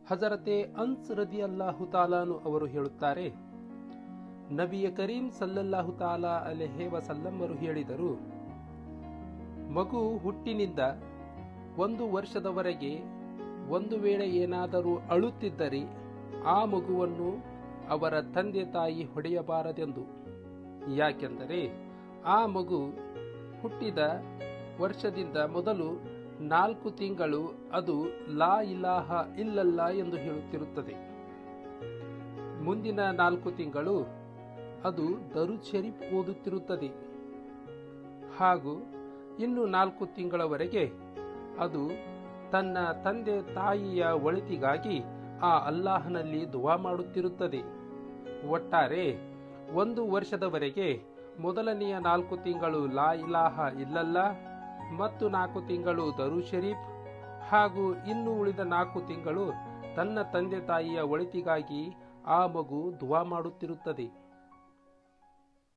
ಹಜರತೆ ಅನ್ಸ್ ರದಿಯಲ್ಲಾಹು ತಾಲಾನು ಅವರು ಹೇಳುತ್ತಾರೆ, ನಬಿಯ ಕರೀಂ ಸಲ್ಲಲ್ಲಾಹು ತಾಲಾ ಅಲೈಹಿ ವಸಲ್ಲಮರು ಹೇಳಿದರು, ಮಗು ಹುಟ್ಟಿನಿಂದ 1 ವರ್ಷದವರೆಗೆ ಒಂದು ವೇಳೆ ಏನಾದರೂ ಅಳುತ್ತಿದ್ದರೆ ಆ ಮಗುವನ್ನು ಅವರ ತಂದೆ ತಾಯಿ ಹೊಡೆಯಬಾರದೆಂದು. ಯಾಕೆಂದರೆ ಆ ಮಗು ಹುಟ್ಟಿದ ವರ್ಷದಿಂದ ಮೊದಲು 4 ತಿಂಗಳು ಅದು ಲಾ ಇಲಾಹ ಇಲ್ಲಲ್ಲಾ ಎಂದು ಹೇಳುತ್ತಿರುತ್ತದೆ. ಮುಂದಿನ 4 ತಿಂಗಳು ಅದು ದರೂದ್ ಶರೀಫ್ ಓದುತ್ತಿರುತ್ತದೆ. ಹಾಗೂ ಇನ್ನು 4 ತಿಂಗಳವರೆಗೆ ಅದು ತನ್ನ ತಂದೆ ತಾಯಿಯ ಒಳಿತಿಗಾಗಿ ಆ ಅಲ್ಲಾಹನಲ್ಲಿ ದುವಾ ಮಾಡುತ್ತಿರುತ್ತದೆ. ಒಟ್ಟಾರೆ 1 ವರ್ಷದವರೆಗೆ ಮೊದಲನೆಯ 4 ತಿಂಗಳು ಲಾ ಇಲಾಹ ಇಲ್ಲಲ್ಲಾ ಮತ್ತು 4 ತಿಂಗಳು ದರೂದ್ ಶರೀಫ್ ಹಾಗೂ ಇನ್ನು ಉಳಿದ 4 ತಿಂಗಳು ತನ್ನ ತಂದೆ ತಾಯಿಯ ಒಳಿತಿಗಾಗಿ ಆ ಮಗು ದುವಾ ಮಾಡುತ್ತಿರುತ್ತದೆ.